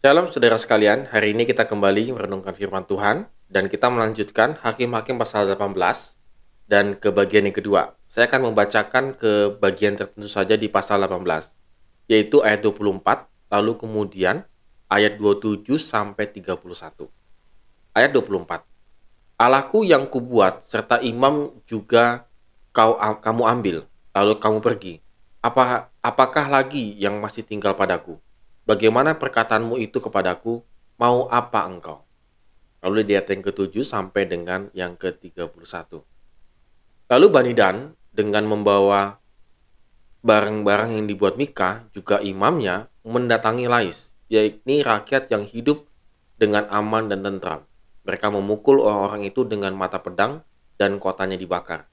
Shalom saudara sekalian, hari ini kita kembali merenungkan firman Tuhan dan kita melanjutkan Hakim-Hakim pasal 18 dan ke bagian yang kedua. Saya akan membacakan ke bagian tertentu saja di pasal 18, yaitu ayat 24, lalu kemudian ayat 27 sampai 31. Ayat 24. Allahku yang kubuat serta imam juga kamu ambil, lalu kamu pergi. Apakah lagi yang masih tinggal padaku? Bagaimana perkataanmu itu kepadaku? Mau apa engkau? Lalu di ayat yang ke-7 sampai dengan yang ke-31. Lalu Bani Dan dengan membawa barang-barang yang dibuat Mika, juga imamnya, mendatangi Lais, yakni rakyat yang hidup dengan aman dan tentram. Mereka memukul orang-orang itu dengan mata pedang dan kotanya dibakar.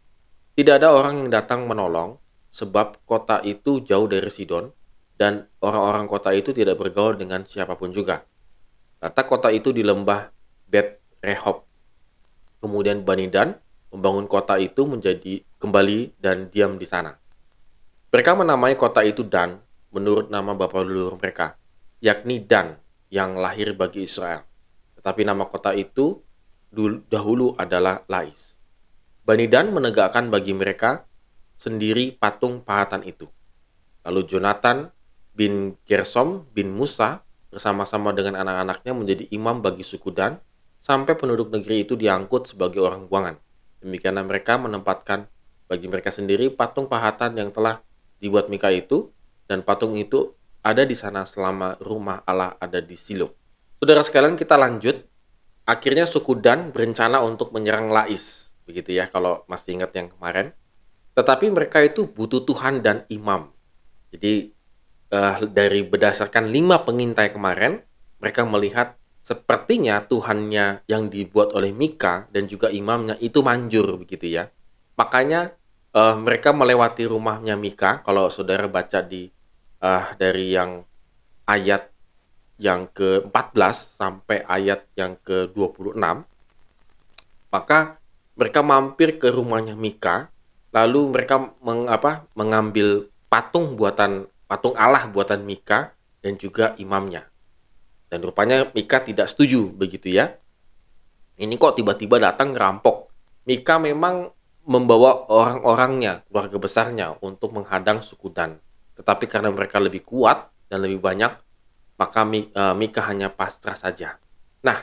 Tidak ada orang yang datang menolong, sebab kota itu jauh dari Sidon, dan orang-orang kota itu tidak bergaul dengan siapapun juga. Letak kota itu di lembah Bet Rehob. Kemudian Bani Dan membangun kota itu menjadi kembali dan diam di sana. Mereka menamai kota itu Dan menurut nama bapa leluhur mereka, yakni Dan yang lahir bagi Israel. Tetapi nama kota itu dahulu adalah Lais. Bani Dan menegakkan bagi mereka sendiri patung pahatan itu. Lalu Jonathan bin Gersom bin Musa bersama-sama dengan anak-anaknya menjadi imam bagi suku Dan, sampai penduduk negeri itu diangkut sebagai orang buangan. Demikianlah mereka menempatkan bagi mereka sendiri patung pahatan yang telah dibuat Mika itu, dan patung itu ada di sana selama rumah Allah ada di Silo. Saudara sekalian, kita lanjut. Akhirnya suku Dan berencana untuk menyerang Lais, begitu ya kalau masih ingat yang kemarin. Tetapi mereka itu butuh Tuhan dan imam. Jadi dari berdasarkan 5 pengintai kemarin, mereka melihat sepertinya Tuhannya yang dibuat oleh Mika dan juga imamnya itu manjur begitu ya. Makanya mereka melewati rumahnya Mika. Kalau saudara baca dari yang ayat yang ke-14 sampai ayat yang ke-26, maka mereka mampir ke rumahnya Mika, lalu mereka mengambil patung Allah buatan Mika dan juga imamnya. Dan rupanya Mika tidak setuju begitu ya. Ini kok tiba-tiba datang ngerampok. Mika memang membawa orang-orangnya, keluarga besarnya untuk menghadang suku Dan. Tetapi karena mereka lebih kuat dan lebih banyak, maka Mika hanya pasrah saja. Nah,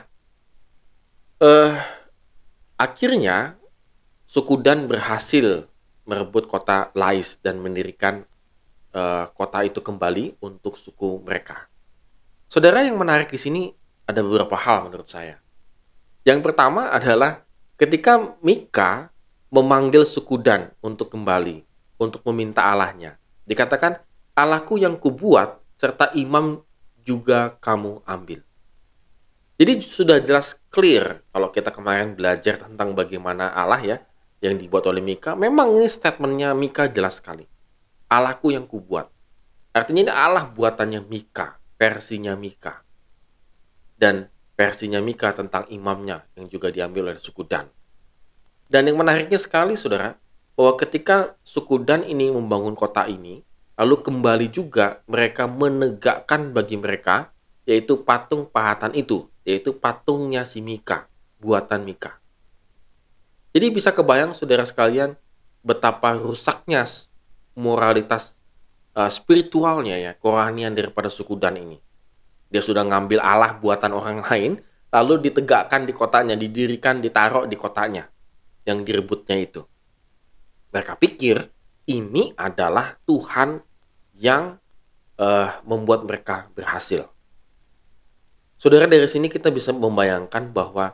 akhirnya suku Dan berhasil merebut kota Lais dan mendirikan kota itu kembali untuk suku mereka. Saudara, yang menarik di sini ada beberapa hal menurut saya. Yang pertama adalah ketika Mika memanggil suku Dan untuk kembali, untuk meminta Allahnya. Dikatakan, Allahku yang kubuat serta imam juga kamu ambil. Jadi sudah jelas clear kalau kita kemarin belajar tentang bagaimana Allah ya yang dibuat oleh Mika. Memang ini statementnya Mika jelas sekali. Allahku yang kubuat. Artinya ini Allah buatannya Mika, versinya Mika. Dan versinya Mika tentang imamnya yang juga diambil oleh suku Dan. Dan yang menariknya sekali saudara, bahwa ketika suku Dan ini membangun kota ini, lalu kembali juga mereka menegakkan bagi mereka, yaitu patung pahatan itu, yaitu patungnya si Mika, buatan Mika. Jadi bisa kebayang saudara sekalian betapa rusaknya moralitas spiritualnya ya, kerohanian daripada suku Dan ini. Dia sudah ngambil Allah buatan orang lain, lalu ditegakkan di kotanya, didirikan, ditaruh di kotanya yang direbutnya itu. Mereka pikir ini adalah Tuhan yang membuat mereka berhasil. Saudara, dari sini kita bisa membayangkan bahwa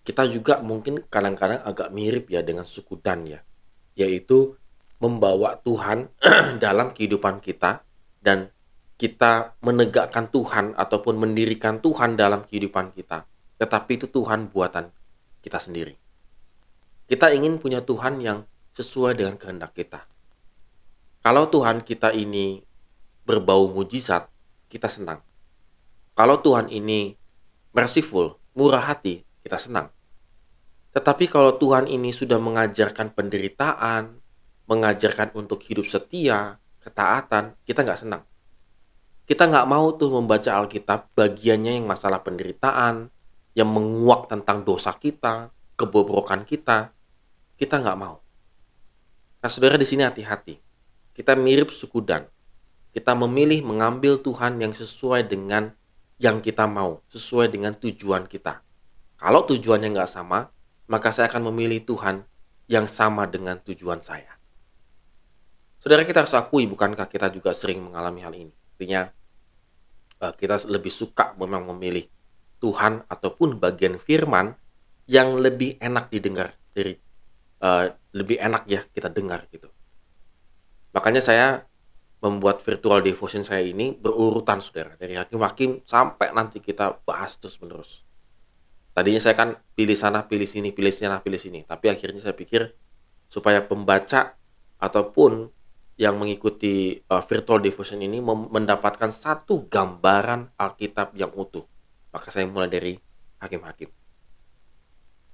kita juga mungkin kadang-kadang agak mirip ya dengan suku Dan ya, yaitu membawa Tuhan dalam kehidupan kita dan kita menegakkan Tuhan ataupun mendirikan Tuhan dalam kehidupan kita. Tetapi itu Tuhan buatan kita sendiri. Kita ingin punya Tuhan yang sesuai dengan kehendak kita. Kalau Tuhan kita ini berbau mujizat, kita senang. Kalau Tuhan ini merciful, murah hati, kita senang. Tetapi kalau Tuhan ini sudah mengajarkan penderitaan, mengajarkan untuk hidup setia, ketaatan, kita nggak senang. Kita nggak mau tuh membaca Alkitab bagiannya yang masalah penderitaan, yang menguak tentang dosa kita, kebobrokan kita. Kita nggak mau. Nah, saudara di sini hati-hati. Kita mirip suku Dan. Kita memilih mengambil Tuhan yang sesuai dengan yang kita mau, sesuai dengan tujuan kita. Kalau tujuannya nggak sama, maka saya akan memilih Tuhan yang sama dengan tujuan saya. Saudara, kita harus akui, bukankah kita juga sering mengalami hal ini? Artinya, kita lebih suka memang memilih Tuhan ataupun bagian firman yang lebih enak didengar dari lebih enak ya kita dengar gitu. Makanya saya membuat virtual devotion saya ini berurutan, saudara, dari hakim-hakim sampai nanti kita bahas terus menerus. Tadinya saya kan pilih sana, pilih sini, pilih sana, pilih sini. Tapi akhirnya saya pikir supaya pembaca ataupun yang mengikuti virtual devotion ini mendapatkan satu gambaran Alkitab yang utuh. Maka saya mulai dari hakim-hakim.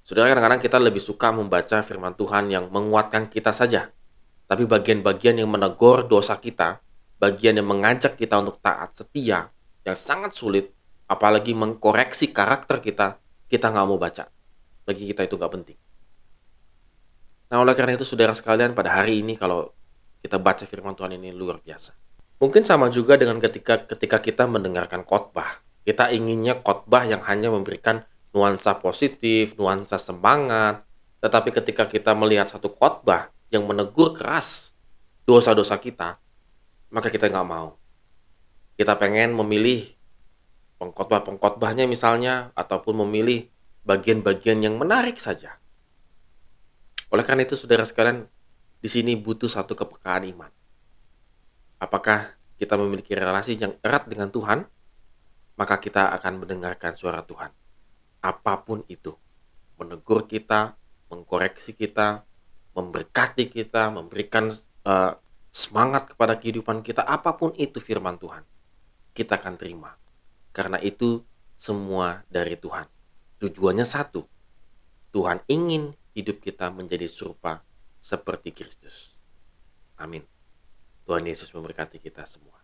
Saudara, kadang-kadang kita lebih suka membaca firman Tuhan yang menguatkan kita saja. Tapi bagian-bagian yang menegur dosa kita, bagian yang mengajak kita untuk taat setia, yang sangat sulit, apalagi mengkoreksi karakter kita nggak mau baca. Bagi kita itu nggak penting. Nah, oleh karena itu, saudara sekalian, pada hari ini kalau kita baca firman Tuhan ini luar biasa. Mungkin sama juga dengan ketika kita mendengarkan khotbah. Kita inginnya khotbah yang hanya memberikan nuansa positif, nuansa semangat. Tetapi ketika kita melihat satu khotbah yang menegur keras dosa-dosa kita, maka kita nggak mau. Kita pengen memilih pengkhotbah-pengkhotbahnya misalnya, ataupun memilih bagian-bagian yang menarik saja. Oleh karena itu, saudara sekalian, di sini butuh satu kepekaan iman. Apakah kita memiliki relasi yang erat dengan Tuhan, maka kita akan mendengarkan suara Tuhan. Apapun itu, menegur kita, mengkoreksi kita, memberkati kita, memberikan semangat kepada kehidupan kita, apapun itu firman Tuhan, kita akan terima. Karena itu semua dari Tuhan. Tujuannya satu, Tuhan ingin hidup kita menjadi serupa seperti Kristus. Amin. Tuhan Yesus memberkati kita semua.